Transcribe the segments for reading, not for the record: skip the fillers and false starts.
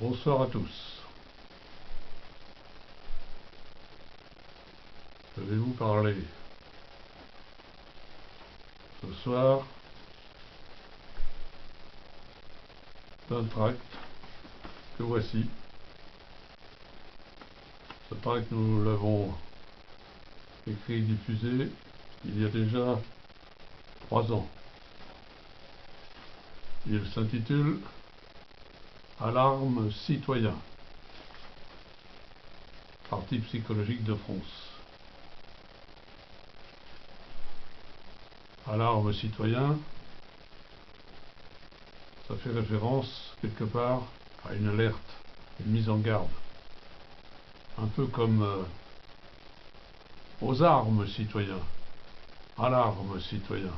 Bonsoir à tous. Je vais vous parler ce soir d'un tract que voici. Ce tract, nous l'avons écrit et diffusé il y a déjà 3 ans. Il s'intitule Alarme citoyen, Parti psychologique de France. Alarme citoyen, ça fait référence quelque part à une alerte, une mise en garde. Un peu comme aux armes citoyen. Alarme citoyen.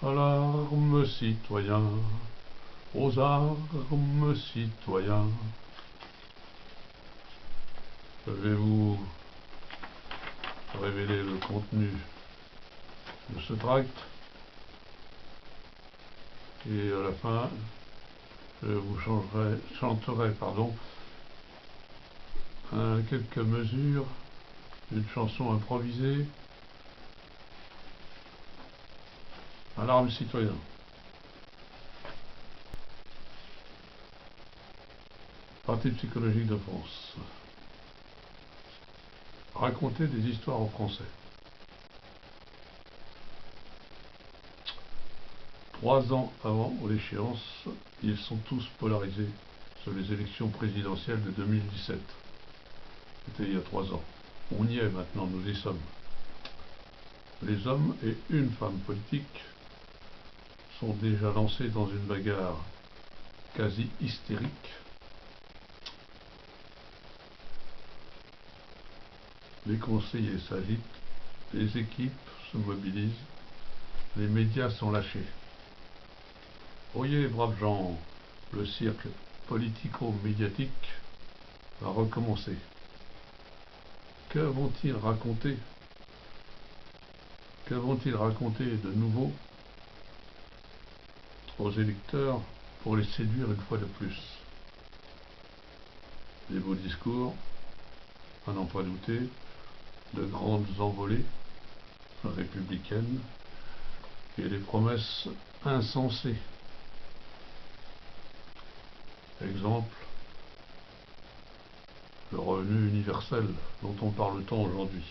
Alarme citoyen. Aux armes citoyen. Je vais vous révéler le contenu de ce tract. Et à la fin, je vous chanterai quelques mesures d'une chanson improvisée. Alarme citoyen. Parti psychologique de France. Raconter des histoires en français. 3 ans avant l'échéance, ils sont tous polarisés sur les élections présidentielles de 2017. C'était il y a 3 ans. On y est maintenant, nous y sommes. Les hommes et une femme politique sont déjà lancés dans une bagarre quasi hystérique. Les conseillers s'agitent, les équipes se mobilisent, les médias sont lâchés. Oyez, braves gens, le cirque politico-médiatique va recommencer. Que vont-ils raconter? Que vont-ils raconter de nouveau aux électeurs pour les séduire une fois de plus? Des beaux discours, à n'en pas douter, de grandes envolées républicaines et des promesses insensées. Exemple, le revenu universel dont on parle tant aujourd'hui.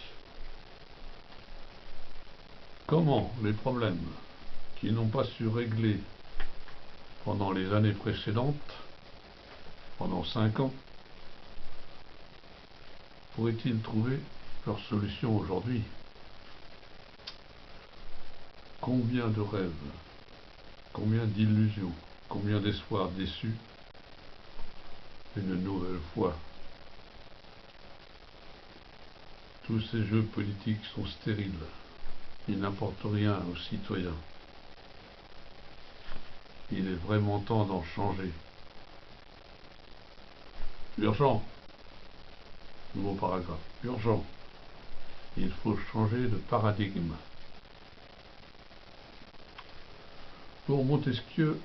Comment les problèmes qui n'ont pas su régler pendant les années précédentes, pendant 5 ans, pourraient-ils trouver leur solution aujourd'hui? Combien de rêves, combien d'illusions, combien d'espoirs déçus, une nouvelle fois. Tous ces jeux politiques sont stériles, ils n'apportent rien aux citoyens. Il est vraiment temps d'en changer. Urgent, nouveau paragraphe, urgent, il faut changer de paradigme. Pour Montesquieu,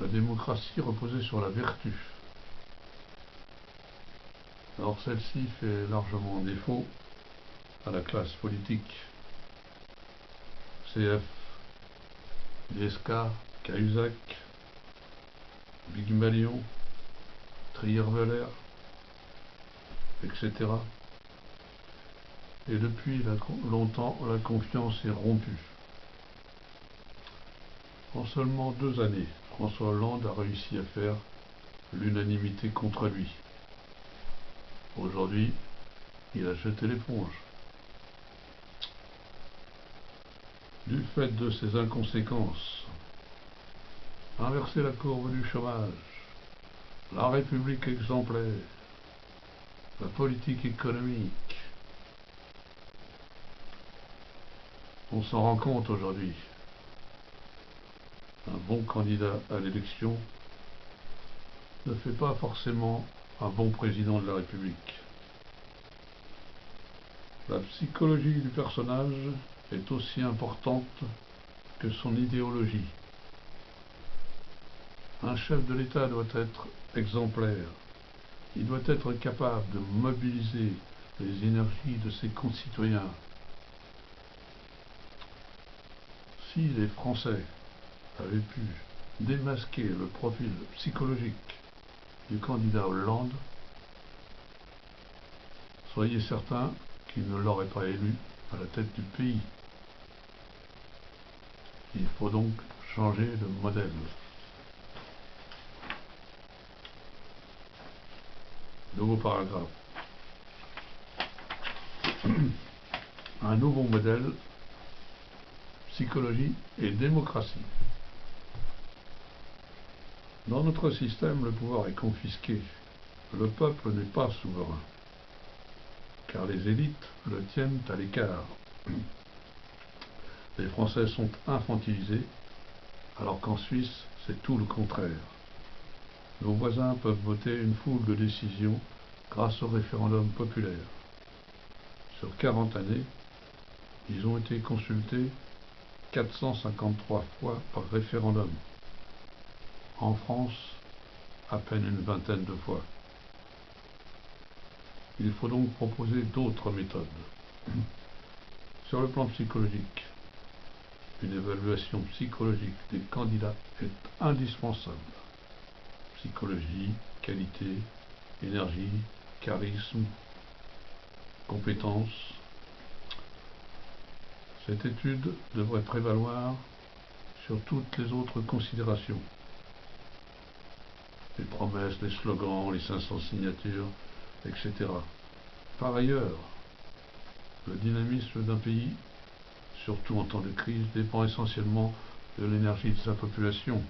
la démocratie reposait sur la vertu. Or celle-ci fait largement défaut à la classe politique. CF, DSK, Cahuzac, Pygmalion, Trierweiler, etc. Et depuis longtemps, la confiance est rompue. En seulement 2 années, François Hollande a réussi à faire l'unanimité contre lui. Aujourd'hui, il a jeté l'éponge. Du fait de ses inconséquences, inverser la courbe du chômage, la République exemplaire, la politique économique, on s'en rend compte aujourd'hui. Un bon candidat à l'élection ne fait pas forcément un bon président de la République. La psychologie du personnage est aussi importante que son idéologie. Un chef de l'État doit être exemplaire. Il doit être capable de mobiliser les énergies de ses concitoyens. Si les Français avaient pu démasquer le profil psychologique du candidat Hollande, soyez certains qu'il ne l'aurait pas élu à la tête du pays. Il faut donc changer de modèle. Nouveau paragraphe. Un nouveau modèle, psychologie et démocratie. Dans notre système, le pouvoir est confisqué. Le peuple n'est pas souverain, car les élites le tiennent à l'écart. Les Français sont infantilisés, alors qu'en Suisse, c'est tout le contraire. Nos voisins peuvent voter une foule de décisions grâce au référendum populaire. Sur 40 années, ils ont été consultés 453 fois par référendum. En France, à peine une vingtaine de fois. Il faut donc proposer d'autres méthodes. Sur le plan psychologique, une évaluation psychologique des candidats est indispensable. Psychologie, qualité, énergie, charisme, compétences. Cette étude devrait prévaloir sur toutes les autres considérations. Les promesses, les slogans, les 500 signatures, etc. Par ailleurs, le dynamisme d'un pays, surtout en temps de crise, dépend essentiellement de l'énergie de sa population.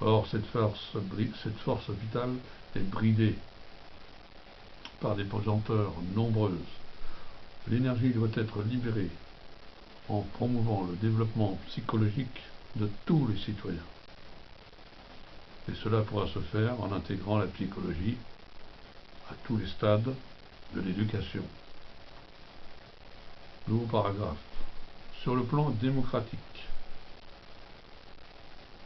Or, cette force vitale est bridée par des pesanteurs nombreuses. L'énergie doit être libérée en promouvant le développement psychologique de tous les citoyens. Et cela pourra se faire en intégrant la psychologie à tous les stades de l'éducation. Nouveau paragraphe. Sur le plan démocratique,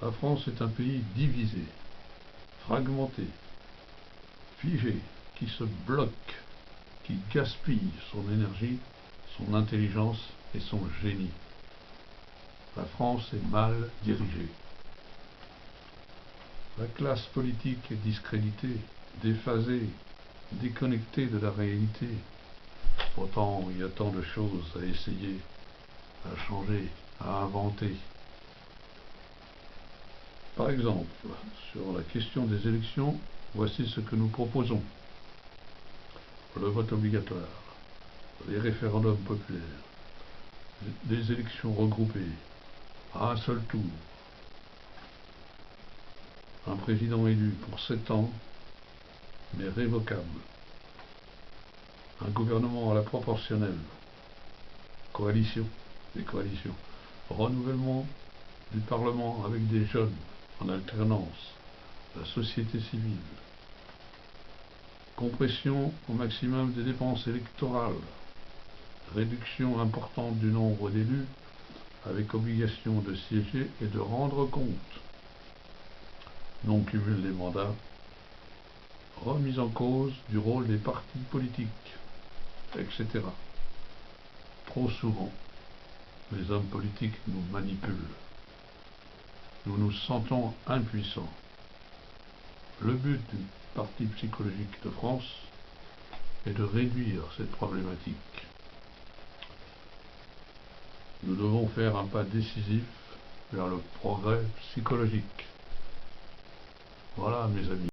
la France est un pays divisé, fragmenté, figé, qui se bloque, qui gaspille son énergie, son intelligence et son génie. La France est mal dirigée. La classe politique est discréditée, déphasée, déconnectée de la réalité. Pourtant, il y a tant de choses à essayer, à changer, à inventer. Par exemple, sur la question des élections, voici ce que nous proposons. Le vote obligatoire, les référendums populaires, des élections regroupées, à un seul tour, un président élu pour 7 ans, mais révocable, un gouvernement à la proportionnelle, des coalitions, renouvellement du Parlement avec des jeunes en alternance, la société civile, compression au maximum des dépenses électorales, réduction importante du nombre d'élus avec obligation de siéger et de rendre compte, non-cumul des mandats, remise en cause du rôle des partis politiques, etc. Trop souvent, les hommes politiques nous manipulent. Nous nous sentons impuissants. Le but du Parti psychologique de France est de réduire cette problématique. Nous devons faire un pas décisif vers le progrès psychologique. Voilà, mes amis.